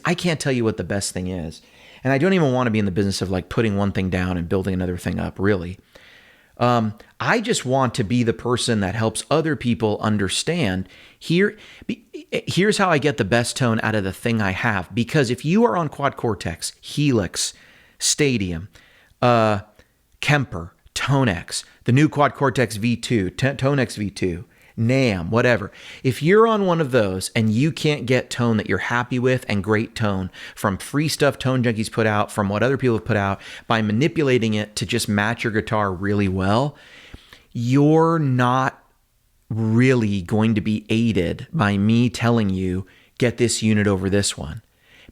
I can't tell you what the best thing is. And I don't even want to be in the business of like putting one thing down and building another thing up, really. I just want to be the person that helps other people understand here's how I get the best tone out of the thing I have. Because if you are on quad cortex, helix, stadium, Kemper, Tonex, the new quad cortex V2, Tonex V2, NAM, whatever. If you're on one of those and you can't get tone that you're happy with and great tone from free stuff Tone Junkies put out, from what other people have put out, by manipulating it to just match your guitar really well, you're not really going to be aided by me telling you, get this unit over this one.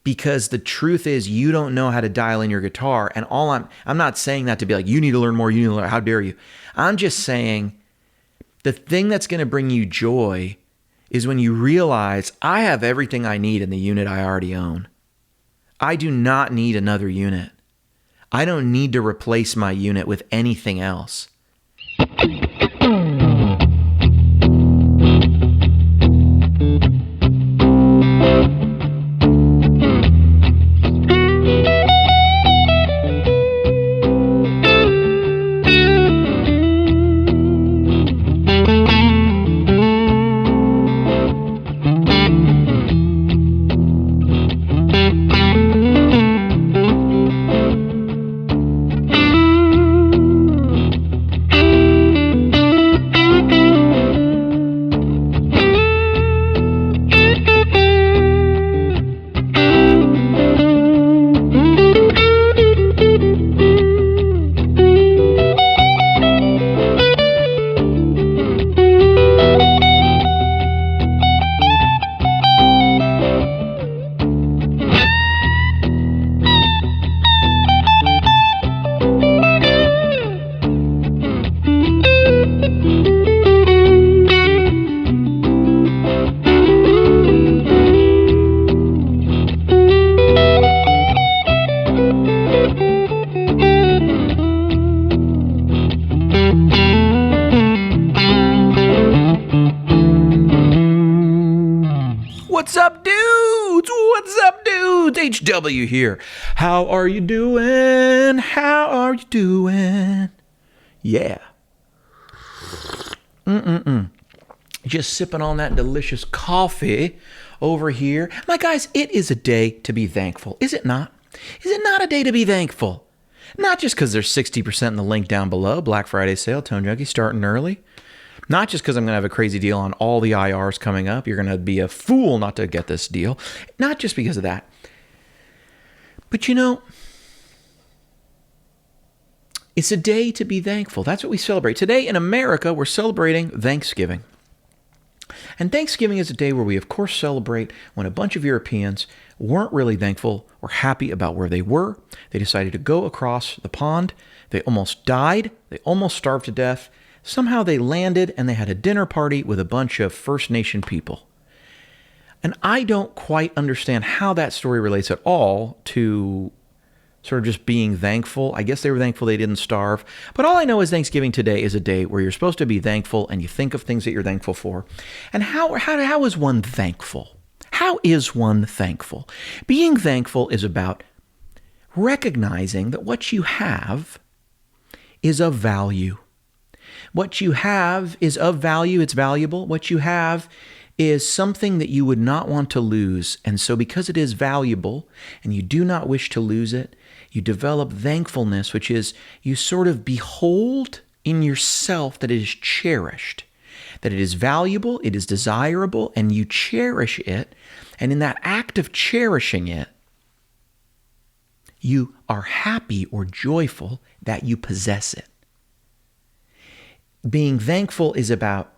Because the truth is, you don't know how to dial in your guitar. And I'm not saying that to be like, you need to learn more, you need to learn, how dare you. I'm just saying, the thing that's going to bring you joy is when you realize I have everything I need in the unit I already own. I do not need another unit. I don't need to replace my unit with anything else. HW here. How are you doing? How are you doing? Yeah. Just sipping on that delicious coffee over here. My guys, it is a day to be thankful, is it not? Is it not a day to be thankful? Not just because there's 60% in the link down below, Black Friday sale, Tone Junkie starting early. Not just because I'm going to have a crazy deal on all the IRs coming up. You're going to be a fool not to get this deal. Not just because of that. But you know, it's a day to be thankful. That's what we celebrate. Today in America, we're celebrating Thanksgiving. And Thanksgiving is a day where we, of course, celebrate when a bunch of Europeans weren't really thankful or happy about where they were. They decided to go across the pond. They almost died. They almost starved to death. Somehow they landed and they had a dinner party with a bunch of First Nation people. And I don't quite understand how that story relates at all to sort of just being thankful. I guess they were thankful they didn't starve. But all I know is Thanksgiving today is a day where you're supposed to be thankful and you think of things that you're thankful for. And how is one thankful? How is one thankful? Being thankful is about recognizing that what you have is of value. What you have is of value. It's valuable. What you have is something that you would not want to lose. And so because it is valuable and you do not wish to lose it, you develop thankfulness, which is you sort of behold in yourself that it is cherished, that it is valuable, it is desirable, and you cherish it. And in that act of cherishing it, you are happy or joyful that you possess it. Being thankful is about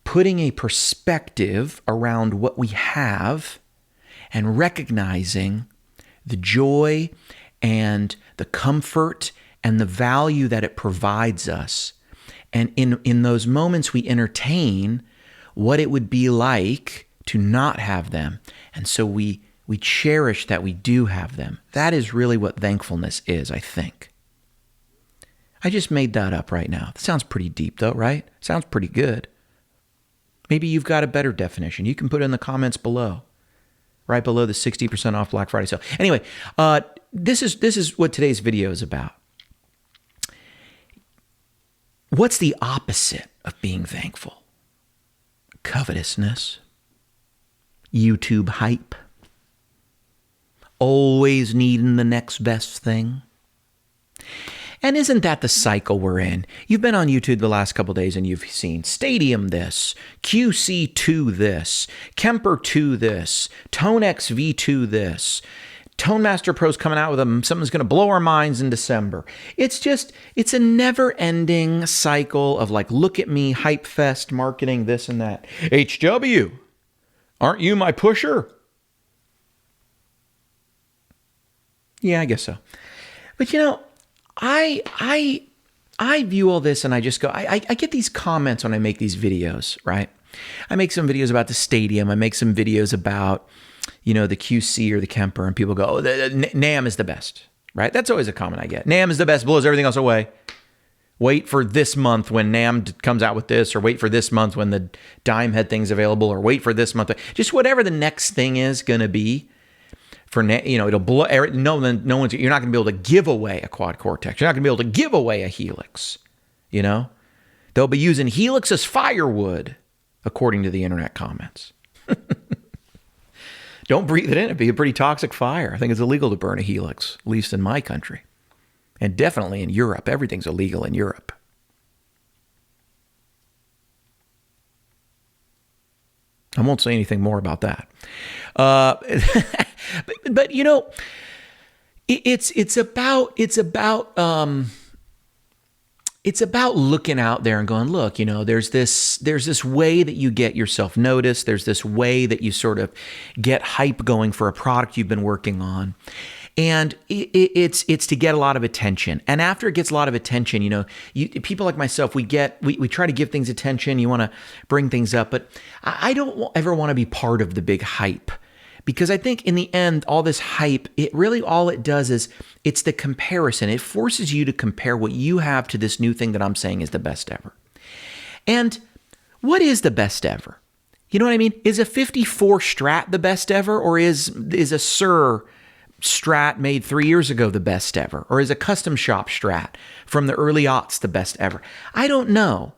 putting a perspective around what we have and recognizing the joy and the comfort and the value that it provides us. And in those moments, we entertain what it would be like to not have them. And so we cherish that we do have them. That is really what thankfulness is, I think. I just made that up right now. It sounds pretty deep though, right? Sounds pretty good. Maybe you've got a better definition. You can put it in the comments below. right below the 60% off Black Friday sale. Anyway, this is what today's video is about. What's the opposite of being thankful? Covetousness, YouTube hype, always needing the next best thing. And isn't that the cycle we're in? You've been on YouTube the last couple of days and you've seen Stadium this, QC2 this, Kemper 2 this, ToneX V2 this, ToneMaster Pro's coming out with something that's going to blow our minds in December. It's a never-ending cycle of like, look at me, hype fest, marketing, this and that. HW, aren't you my pusher? Yeah, I guess so. But I view all this and I just go, I get these comments when I make these videos, right? I make some videos about the Stadium. I make some videos about, the QC or the Kemper, and people go, oh, NAM is the best, right? That's always a comment I get. NAM is the best, blows everything else away. Wait for this month when NAM comes out with this, or wait for this month when the dime head thing's available, or wait for this month. Just whatever the next thing is going to be. It'll blow. You're not going to be able to give away a quad cortex. You're not going to be able to give away a helix. They'll be using helix as firewood, according to the internet comments. Don't breathe it in. It'd be a pretty toxic fire. I think it's illegal to burn a helix, at least in my country, and definitely in Europe. Everything's illegal in Europe. I won't say anything more about that. But it's about looking out there and going, look, there's this way that you get yourself noticed. There's this way that you sort of get hype going for a product you've been working on. And it's to get a lot of attention. And after it gets a lot of attention, people like myself, we try to give things attention. You want to bring things up, but I don't ever want to be part of the big hype. Because I think in the end, all this hype, all it does is it's the comparison. It forces you to compare what you have to this new thing that I'm saying is the best ever. And what is the best ever? You know what I mean? Is a 54 Strat the best ever? Or is a Sur Strat made 3 years ago the best ever? Or is a custom shop Strat from the early aughts the best ever? I don't know.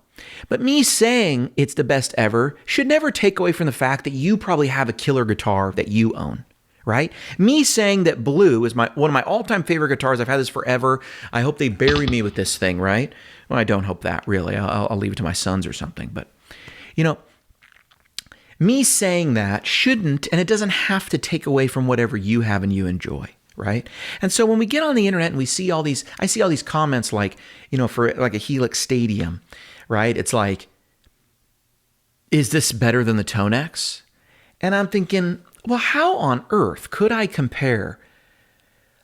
But me saying it's the best ever should never take away from the fact that you probably have a killer guitar that you own, right? Me saying that Blue is one of my all-time favorite guitars. I've had this forever. I hope they bury me with this thing, right? Well, I don't hope that, really. I'll leave it to my sons or something. But, me saying that shouldn't, and it doesn't have to take away from whatever you have and you enjoy. Right? And so when we get on the internet and I see all these comments like, for like a Helix Stadium, right? It's like, is this better than the ToneX? And I'm thinking, well, how on earth could I compare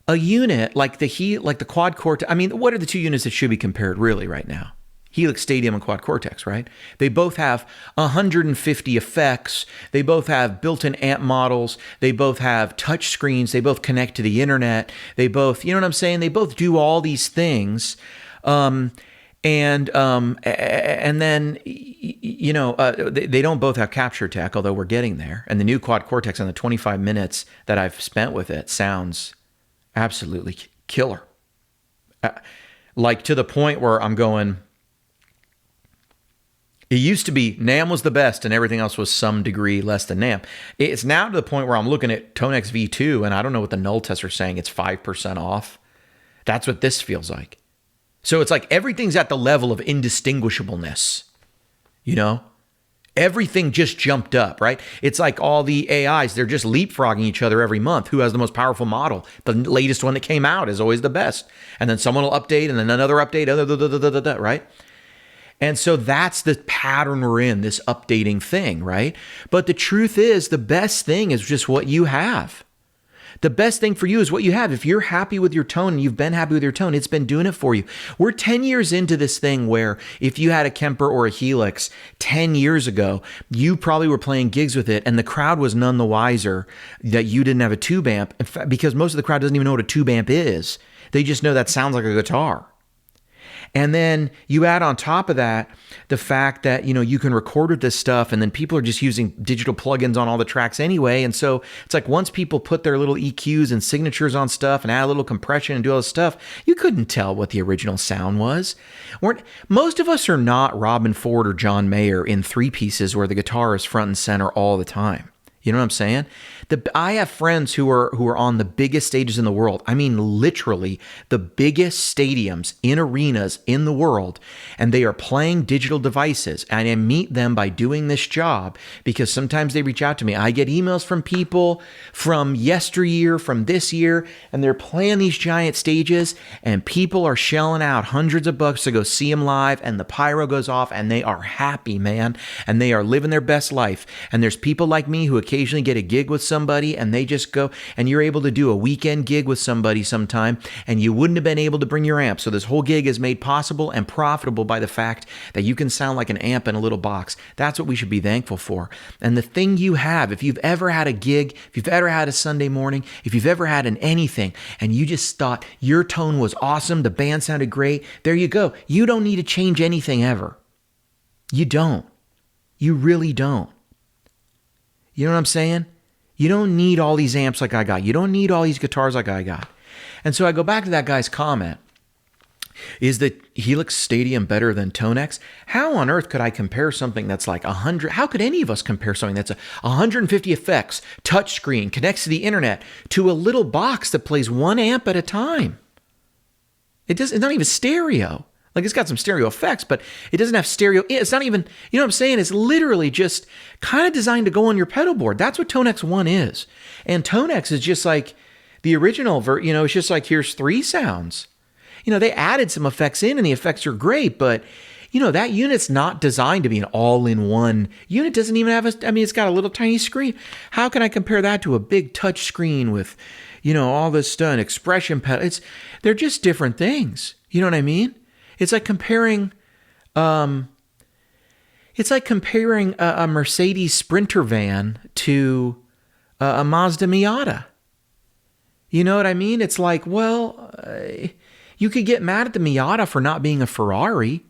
a unit like the quad cortex? I mean, what are the two units that should be compared really right now? Helix Stadium and Quad Cortex, right? They both have 150 effects. They both have built-in amp models. They both have touch screens. They both connect to the internet. They both, you know what I'm saying? They both do all these things. And then, they don't both have capture tech, although we're getting there. And the new Quad Cortex in the 25 minutes that I've spent with it sounds absolutely killer. Like to the point where I'm going, it used to be NAM was the best and everything else was some degree less than NAM. It's now to the point where I'm looking at ToneX V2 and I don't know what the null tests are saying. It's 5% off. That's what this feels like. So it's like everything's at the level of indistinguishableness. Everything just jumped up, right? It's like all the AIs, they're just leapfrogging each other every month. Who has the most powerful model? The latest one that came out is always the best. And then someone will update and then another update, right? And so that's the pattern we're in, this updating thing, right? But the truth is, the best thing is just what you have. The best thing for you is what you have. If you're happy with your tone and you've been happy with your tone, it's been doing it for you. We're 10 years into this thing where if you had a Kemper or a Helix 10 years ago, you probably were playing gigs with it and the crowd was none the wiser that you didn't have a tube amp, because most of the crowd doesn't even know what a tube amp is. They just know that sounds like a guitar. And then you add on top of that the fact that, you can record with this stuff, and then people are just using digital plugins on all the tracks anyway. And so it's like once people put their little EQs and signatures on stuff and add a little compression and do all this stuff, you couldn't tell what the original sound was. Most of us are not Robin Ford or John Mayer in three pieces where the guitar is front and center all the time. You know what I'm saying? I have friends who are on the biggest stages in the world. I mean, literally the biggest stadiums in arenas in the world, and they are playing digital devices. And I meet them by doing this job because sometimes they reach out to me. I get emails from people from yesteryear, from this year, and they're playing these giant stages, and people are shelling out hundreds of bucks to go see them live, and the pyro goes off, and they are happy, man, and they are living their best life. And there's people like me who occasionally get a gig with somebody, and they just go, and you're able to do a weekend gig with somebody sometime, and you wouldn't have been able to bring your amp. So this whole gig is made possible and profitable by the fact that you can sound like an amp in a little box. That's what we should be thankful for. And the thing you have, if you've ever had a gig, if you've ever had a Sunday morning, if you've ever had an anything, and you just thought your tone was awesome, the band sounded great, there you go. You don't need to change anything ever. You don't. You really don't. You know what I'm saying? You don't need all these amps like I got. You don't need all these guitars like I got. And so I go back to that guy's comment. Is the Helix Stadium better than Tonex? How on earth could I compare something that's like 100? How could any of us compare something that's 150 effects, touchscreen, connects to the internet, to a little box that plays one amp at a time? It's not even stereo. Like, it's got some stereo effects, but it doesn't have stereo. It's not even, you know what I'm saying? It's literally just kind of designed to go on your pedal board. That's what Tonex 1 is. And Tonex is just like the original, it's just like, here's 3 sounds. They added some effects in, and the effects are great, but, that unit's not designed to be an all-in-one unit. Doesn't even have it's got a little tiny screen. How can I compare that to a big touch screen with, all this stuff, an expression pedal? They're just different things. You know what I mean? It's like comparing, a Mercedes Sprinter van to a Mazda Miata. You know what I mean? It's like, you could get mad at the Miata for not being a Ferrari,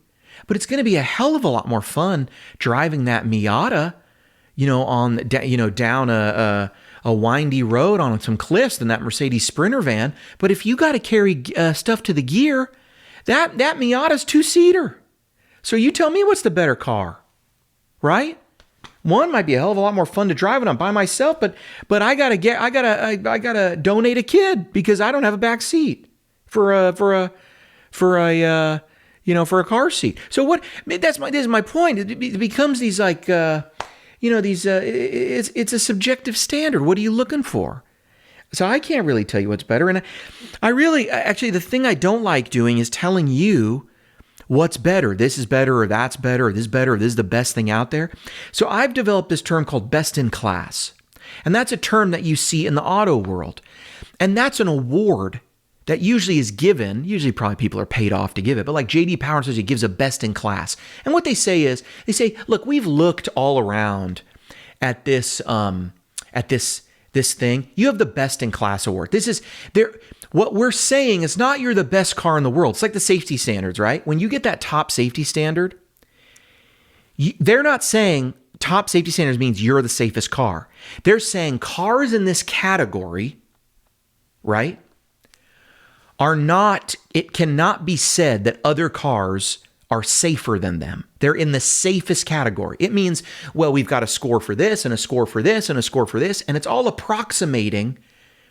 but it's going to be a hell of a lot more fun driving that Miata, down a windy road on some cliffs than that Mercedes Sprinter van. But if you got to carry stuff to the gear, that Miata's 2-seater. So you tell me what's the better car, right? One might be a hell of a lot more fun to drive when I'm by myself, but I gotta donate a kid because I don't have a back seat for a car seat. So this is my point. It becomes these like it's a subjective standard. What are you looking for? So I can't really tell you what's better. And actually, the thing I don't like doing is telling you what's better. This is better, or that's better, or this is better, or this is the best thing out there. So I've developed this term called best in class. And that's a term that you see in the auto world. And that's an award that usually is given. Usually probably people are paid off to give it. But like J.D. Power says, he gives a best in class. And what they say is, look, we've looked all around at this thing. You have the best in class award. What we're saying is not you're the best car in the world. It's like the safety standards, right? When you get that top safety standard, they're not saying top safety standards means you're the safest car. They're saying cars in this category, right, it cannot be said that other cars are safer than them. They're in the safest category. It means, we've got a score for this and a score for this and a score for this, and it's all approximating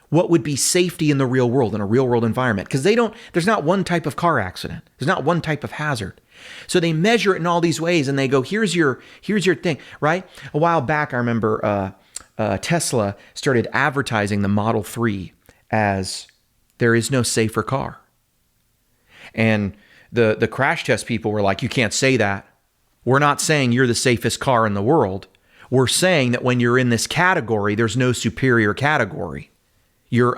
what would be safety in the real world, in a real world environment. Because there's not one type of car accident. There's not one type of hazard. So they measure it in all these ways, and they go, here's your thing, right? A while back, I remember Tesla started advertising the Model 3 as there is no safer car. And the crash test people were like, you can't say that. We're not saying you're the safest car in the world. We're saying that when you're in this category, there's no superior category. You're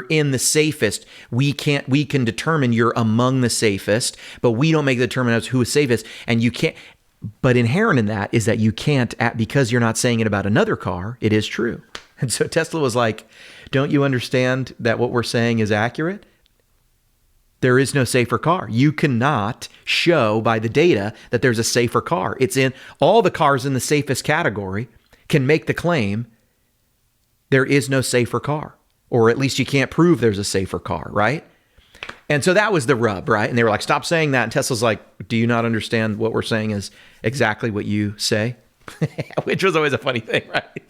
in the safest. We can determine you're among the safest, but we don't make the determination as who is safest. And you can't, but inherent in that is that you can't, because you're not saying it about another car, it is true. And so Tesla was like, don't you understand that what we're saying is accurate? There is no safer car. You cannot show by the data that there's a safer car. It's in all the cars in the safest category can make the claim there is no safer car, or at least you can't prove there's a safer car, right? And so that was the rub, right? And they were like, stop saying that. And Tesla's like, do you not understand what we're saying is exactly what you say? Which was always a funny thing, right?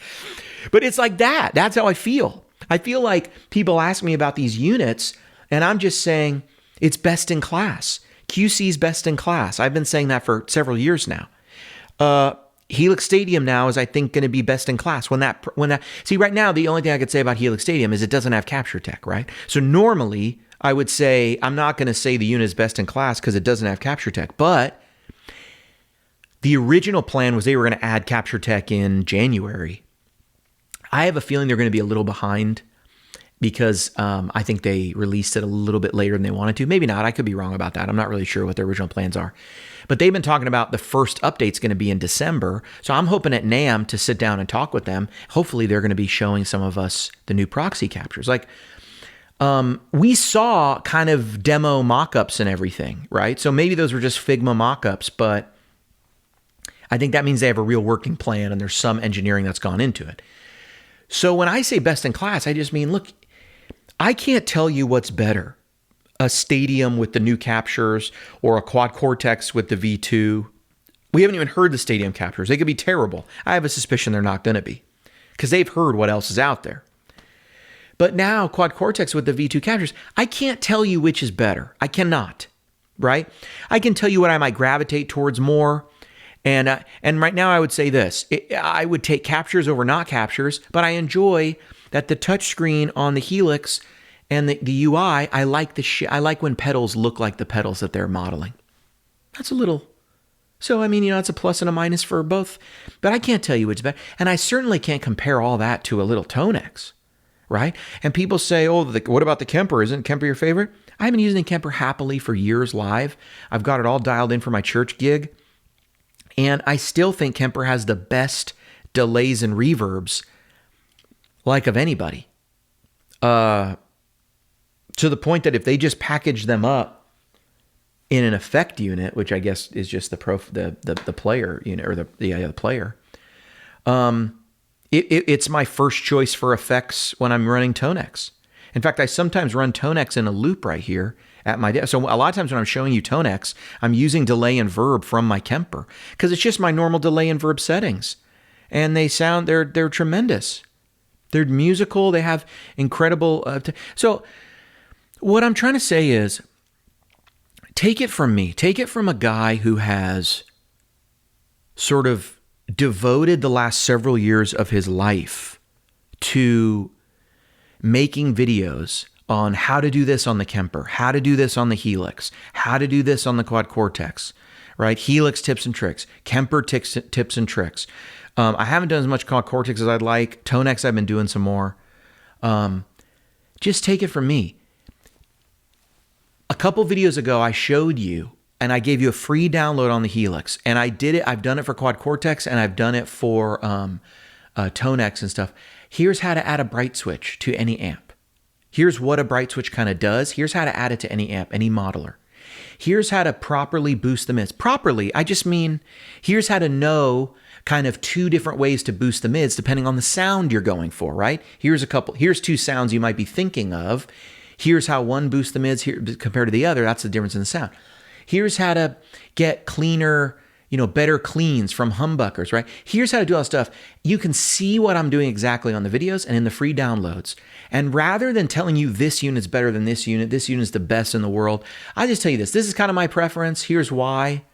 But it's like that. That's how I feel. I feel like people ask me about these units, and I'm just saying it's best in class. QC's best in class. I've been saying that for several years now. Helix Stadium now is, I think, going to be best in class. See, right now, the only thing I could say about Helix Stadium is it doesn't have capture tech, right? So normally, I would say, I'm not going to say the unit is best in class because it doesn't have capture tech, but the original plan was they were going to add capture tech in January. I have a feeling they're going to be a little behind because I think they released it a little bit later than they wanted to. Maybe not. I could be wrong about that. I'm not really sure what their original plans are. But they've been talking about the first update's going to be in December. So I'm hoping at NAMM to sit down and talk with them. Hopefully they're going to be showing some of us the new proxy captures. Like we saw kind of demo mock-ups and everything, right? So maybe those were just Figma mock-ups, but I think that means they have a real working plan and there's some engineering that's gone into it. So when I say best in class, I just mean, look, I can't tell you what's better, a Stadium with the new captures or a Quad Cortex with the V2. We haven't even heard the Stadium captures. They could be terrible. I have a suspicion they're not going to be because they've heard what else is out there. But now Quad Cortex with the V2 captures, I can't tell you which is better. I cannot, right? I can tell you what I might gravitate towards more. And right now I would say this, I would take captures over not captures, but I enjoy that the touchscreen on the Helix and the UI, I like when pedals look like the pedals that they're modeling. That's a little, so I mean, it's a plus and a minus for both, but I can't tell you which is better. And I certainly can't compare all that to a little Tonex, right? And people say, oh, what about the Kemper? Isn't Kemper your favorite? I've been using the Kemper happily for years live. I've got it all dialed in for my church gig. And I still think Kemper has the best delays and reverbs, like of anybody. To the point that if they just package them up in an effect unit, which I guess is just the player unit or the player, it's my first choice for effects when I'm running Tonex. In fact, I sometimes run Tonex in a loop right here at my desk. So a lot of times when I'm showing you Tonex, I'm using delay and verb from my Kemper because it's just my normal delay and verb settings. And they're tremendous. They're musical. They have incredible. So what I'm trying to say is, take it from me. Take it from a guy who has sort of devoted the last several years of his life to making videos on how to do this on the Kemper, how to do this on the Helix, how to do this on the Quad Cortex, right? Helix tips and tricks, Kemper tips and tricks. I haven't done as much Quad Cortex as I'd like. Tonex, I've been doing some more. Just take it from me. A couple videos ago, I showed you, and I gave you a free download on the Helix, and I did it. I've done it for Quad Cortex, and I've done it for Tonex and stuff. Here's how to add a bright switch to any amp. Here's what a bright switch kind of does. Here's how to add it to any amp, any modeler. Here's how to properly boost the mids. Properly, I just mean, here's how to know kind of two different ways to boost the mids depending on the sound you're going for, right? Here's two sounds you might be thinking of. Here's how one boosts the mids here compared to the other. That's the difference in the sound. Here's how to get cleaner, better cleans from humbuckers, right? Here's how to do all that stuff. You can see what I'm doing exactly on the videos and in the free downloads. And rather than telling you this unit's better than this unit's the best in the world, I just tell you this. This is kind of my preference. Here's why.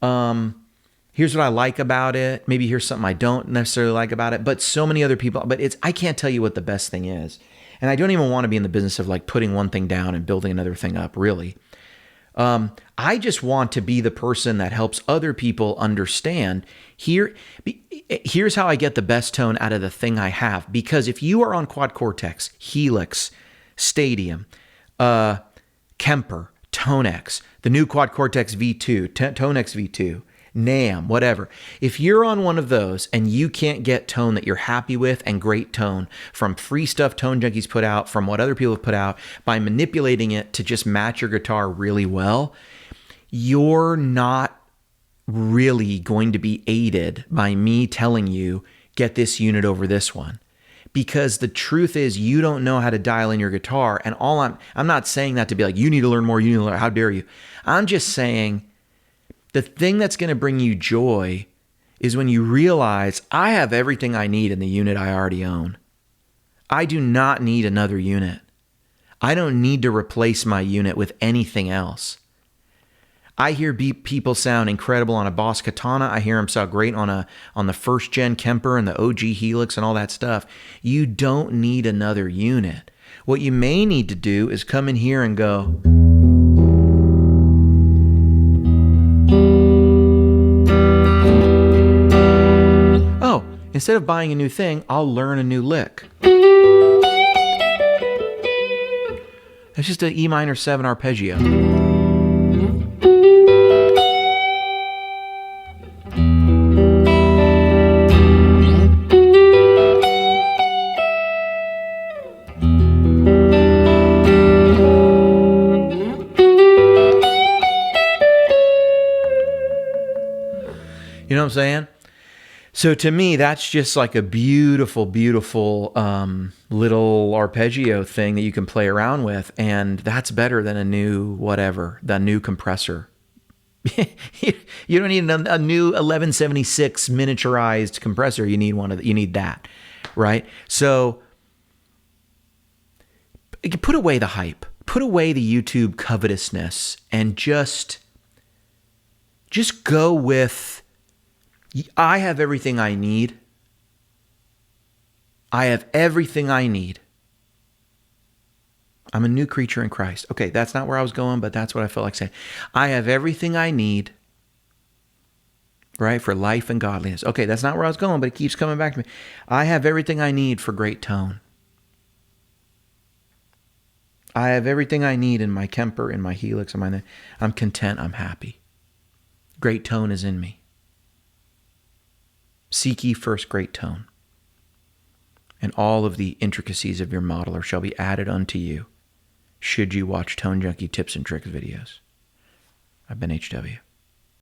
Here's what I like about it. Maybe here's something I don't necessarily like about it. But so many other people, I can't tell you what the best thing is. And I don't even want to be in the business of like putting one thing down and building another thing up, really. I just want to be the person that helps other people understand here's how I get the best tone out of the thing I have. Because if you are on Quad Cortex, Helix, Stadium, Kemper, Tonex, the new Quad Cortex V2, Tonex V2, NAMM, whatever. If you're on one of those and you can't get tone that you're happy with and great tone from free stuff Tone Junkies put out, from what other people have put out, by manipulating it to just match your guitar really well, you're not really going to be aided by me telling you, get this unit over this one. Because the truth is, you don't know how to dial in your guitar. And I'm not saying that to be like, you need to learn more, you need to learn, how dare you. I'm just saying the thing that's going to bring you joy is when you realize, I have everything I need in the unit I already own. I do not need another unit. I don't need to replace my unit with anything else. I hear people sound incredible on a Boss Katana. I hear them sound great on the first gen Kemper and the OG Helix and all that stuff. You don't need another unit. What you may need to do is come in here and go, oh, instead of buying a new thing, I'll learn a new lick. It's just an E minor 7 arpeggio. You know what I'm saying? So to me, that's just like a beautiful, beautiful little arpeggio thing that you can play around with. And that's better than a new whatever, the new compressor. You don't need a new 1176 miniaturized compressor. You need that, right? So put away the hype. Put away the YouTube covetousness and just go with, I have everything I need. I have everything I need. I'm a new creature in Christ. Okay, that's not where I was going, but that's what I felt like saying. I have everything I need, right, for life and godliness. Okay, that's not where I was going, but it keeps coming back to me. I have everything I need for great tone. I have everything I need in my Kemper, in my Helix, I'm content, I'm happy. Great tone is in me. Seek ye first great tone, and all of the intricacies of your modeler shall be added unto you, should you watch Tone Junkie tips and tricks videos. I've been HW.